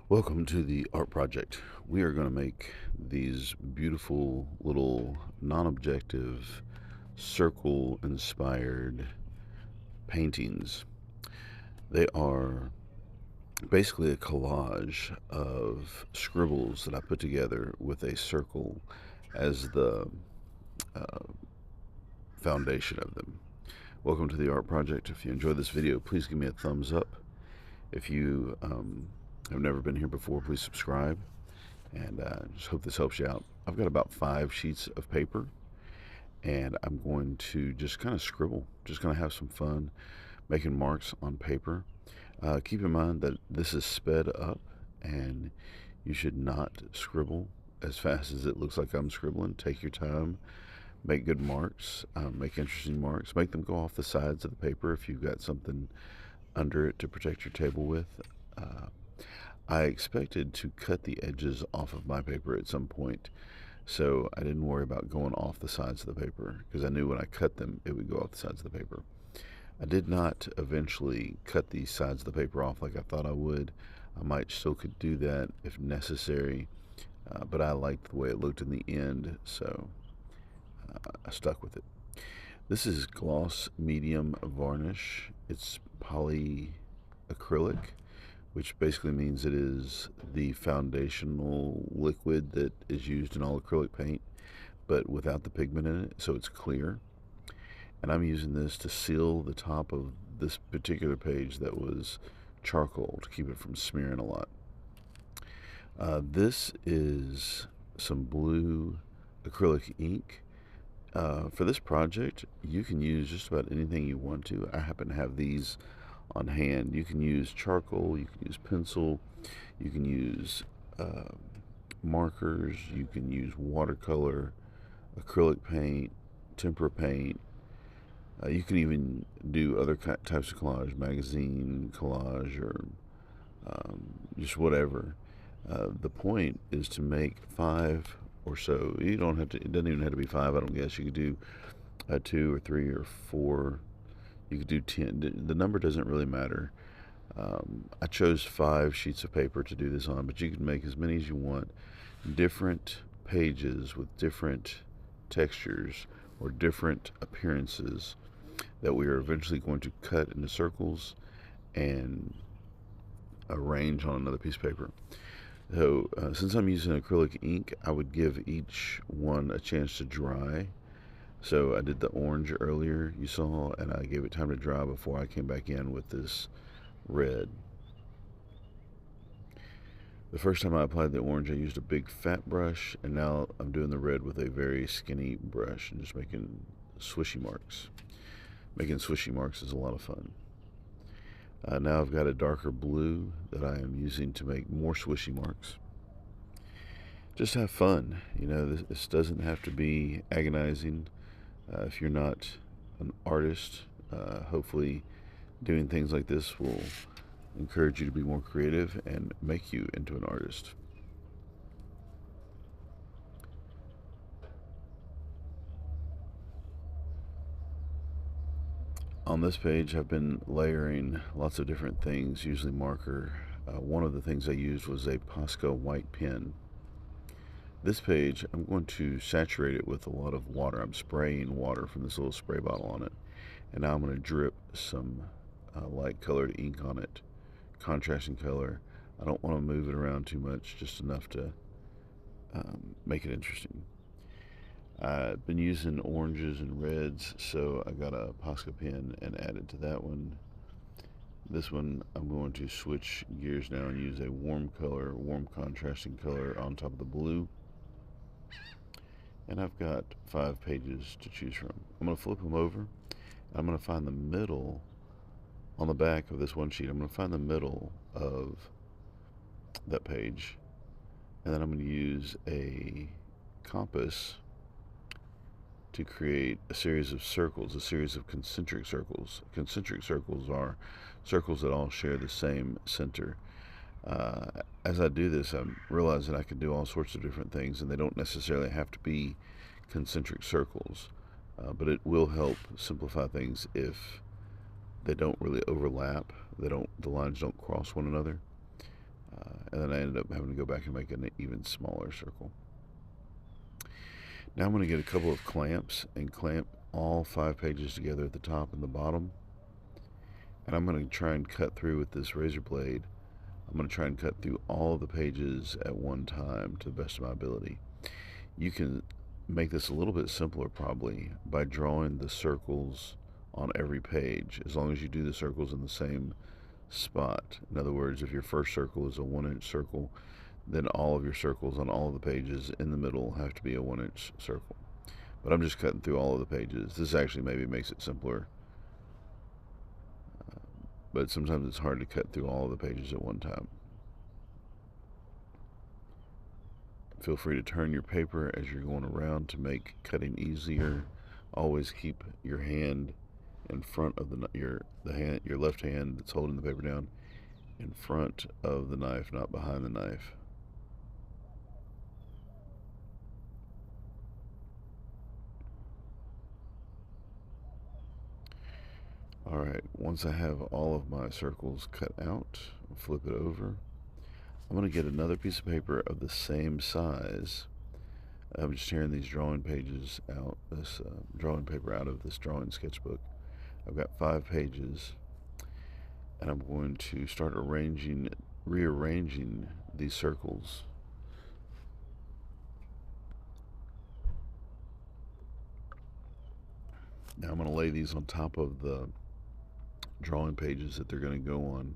Welcome to the art project. We are going to make these beautiful little non-objective circle inspired paintings. They are basically a collage of scribbles that I put together with a circle as the uh, foundation of them. Welcome to the art project. If you enjoyed this video, please give me a thumbs up. If you have never been here before, please subscribe. And just hope this helps you out. I've got about 5 sheets of paper, and I'm going to just kind of scribble, just going to have some fun making marks on paper. Keep in mind that this is sped up, and you should not scribble as fast as it looks like I'm scribbling. Take your time, make good marks, make interesting marks, make them go off the sides of the paper if you've got something under it to protect your table with. Uh, I expected to cut the edges off of my paper at some point, so I didn't worry about going off the sides of the paper because I knew when I cut them it would go off the sides of the paper. I did not eventually cut the sides of the paper off like I thought I would. I might still could do that if necessary, but I liked the way it looked in the end, so I stuck with it. This is gloss medium varnish. It's polyacrylic, which basically means it is the foundational liquid that is used in all acrylic paint, but without the pigment in it, so it's clear. And I'm using this to seal the top of this particular page that was charcoal to keep it from smearing a lot. This is some blue acrylic ink. For this project, you can use just about anything you want to. I happen to have these on hand. You can use charcoal, you can use pencil, you can use markers, you can use watercolor, acrylic paint, tempera paint. You can even do other types of collage, magazine collage, or just whatever. The point is to make 5 or so. You don't have to. It doesn't even have to be 5. I don't guess. You could do 2 or 3 or 4. You could do 10. The number doesn't really matter. I chose 5 sheets of paper to do this on, but you can make as many as you want. Different pages with different textures or different appearances that we are eventually going to cut into circles and arrange on another piece of paper. So since I'm using acrylic ink, I would give each one a chance to dry. So I did the orange earlier, you saw, and I gave it time to dry before I came back in with this red. The first time I applied the orange, I used a big fat brush, and now I'm doing the red with a very skinny brush and just making swishy marks. Making swishy marks is a lot of fun. Now I've got a darker blue that I am using to make more swishy marks. Just have fun. You know, this doesn't have to be agonizing. If you're not an artist, hopefully doing things like this will encourage you to be more creative and make you into an artist. On this page, I've been layering lots of different things, usually marker. One of the things I used was a Posca white pen. This page, I'm going to saturate it with a lot of water. I'm spraying water from this little spray bottle on it. And now I'm going to drip some light colored ink on it, contrasting color. I don't want to move it around too much, just enough to make it interesting. I've been using oranges and reds, so I got a Posca pen and added to that one. This one, I'm going to switch gears now and use a warm color, warm contrasting color on top of the blue. And I've got 5 pages to choose from. I'm going to flip them over. I'm going to find the middle on the back of this one sheet. I'm going to find the middle of that page, and then I'm going to use a compass to create a series of circles, a series of concentric circles. Concentric circles are circles that all share the same center. As I do this, I'm realizing I can do all sorts of different things, and they don't necessarily have to be concentric circles, but it will help simplify things if they don't really overlap. The lines don't cross one another. and then I ended up having to go back and make an even smaller circle. Now I'm going to get a couple of clamps and clamp all 5 pages together at the top and the bottom. And I'm going to try and cut through with this razor blade. I'm going to try and cut through all of the pages at one time to the best of my ability. You can make this a little bit simpler probably by drawing the circles on every page, as long as you do the circles in the same spot. In other words, if your first circle is a 1-inch circle, then all of your circles on all of the pages in the middle have to be a 1-inch circle. But I'm just cutting through all of the pages. This actually maybe makes it simpler, but sometimes it's hard to cut through all of the pages at one time. Feel free to turn your paper as you're going around to make cutting easier. Always keep your hand in front of your left hand that's holding the paper down in front of the knife, not behind the knife. Alright, once I have all of my circles cut out, I'll flip it over. I'm going to get another piece of paper of the same size. I'm just tearing these drawing pages out, this drawing paper out of this drawing sketchbook. I've got 5 pages, and I'm going to start rearranging these circles. Now I'm going to lay these on top of the drawing pages that they're going to go on.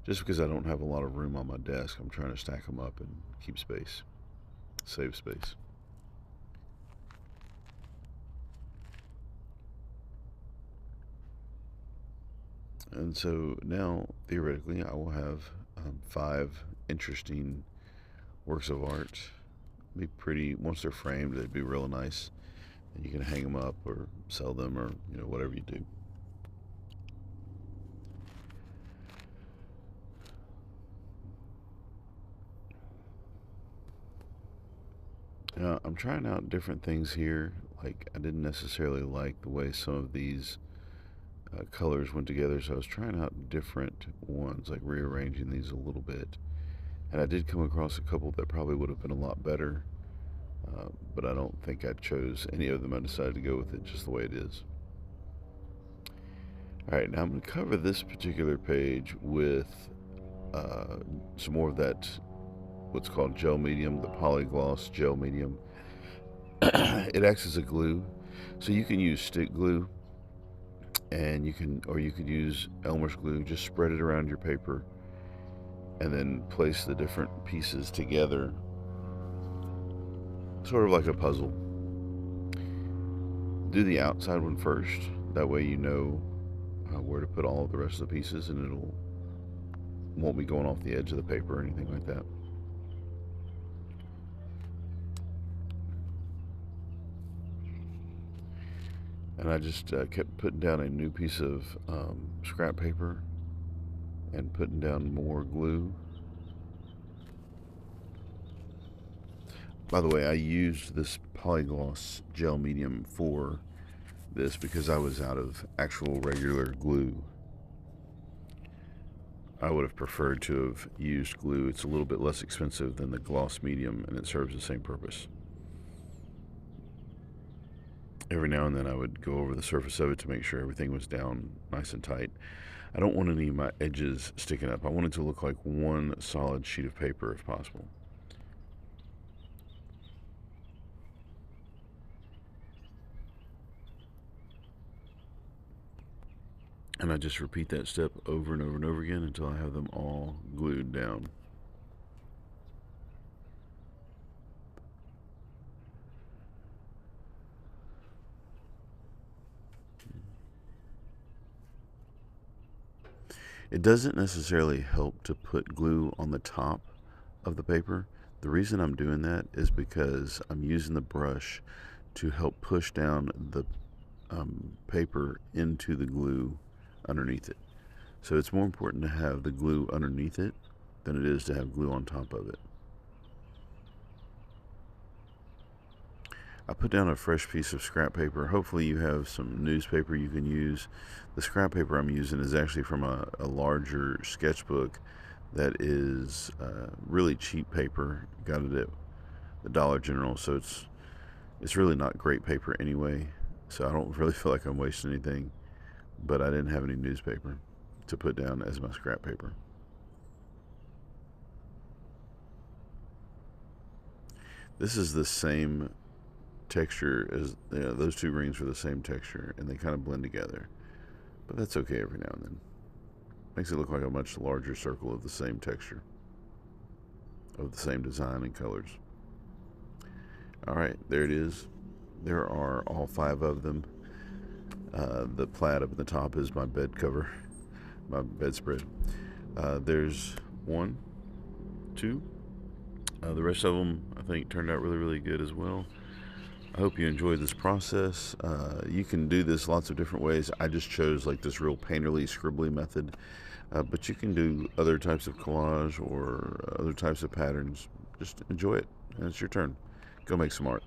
Just because I don't have a lot of room on my desk, I'm trying to stack them up and keep space, save space. And so now, theoretically, I will have 5 interesting works of art. Be pretty, once they're framed, they'd be real nice. And you can hang them up or sell them, or whatever you do. Now, I'm trying out different things here. Like, I didn't necessarily like the way some of these colors went together, so I was trying out different ones, like rearranging these a little bit. And I did come across a couple that probably would have been a lot better, but I don't think I chose any of them. I decided to go with it just the way it is. Alright, now I'm going to cover this particular page with some more of that, what's called gel medium, the polygloss gel medium. It acts as a glue, so you can use stick glue, and you could use Elmer's glue. Just spread it around your paper and then place the different pieces together, sort of like a puzzle. Do the outside one first, that way you know where to put all of the rest of the pieces, and won't be going off the edge of the paper or anything like that. And I just kept putting down a new piece of scrap paper and putting down more glue. By the way, I used this polygloss gel medium for this because I was out of actual regular glue. I would have preferred to have used glue. It's a little bit less expensive than the gloss medium, and it serves the same purpose. Every now and then I would go over the surface of it to make sure everything was down nice and tight. I don't want any of my edges sticking up. I want it to look like one solid sheet of paper if possible. And I just repeat that step over and over and over again until I have them all glued down. It doesn't necessarily help to put glue on the top of the paper. The reason I'm doing that is because I'm using the brush to help push down the paper into the glue underneath it. So it's more important to have the glue underneath it than it is to have glue on top of it. I put down a fresh piece of scrap paper. Hopefully you have some newspaper you can use. The scrap paper I'm using is actually from a larger sketchbook that is really cheap paper. Got it at the Dollar General, so it's really not great paper anyway, so I don't really feel like I'm wasting anything, but I didn't have any newspaper to put down as my scrap paper. This is the same texture as, you know, those two greens were the same texture and they kind of blend together, but that's okay every now and then. Makes it look like a much larger circle of the same texture, of the same design and colors. Alright, there it is. There are all 5 of them. The plaid up at the top is my bed cover, my bedspread. There's 1, 2. The rest of them I think turned out really, really good as well. I hope you enjoyed this process. You can do this lots of different ways. I just chose like this real painterly, scribbly method. But you can do other types of collage or other types of patterns. Just enjoy it, and it's your turn. Go make some art.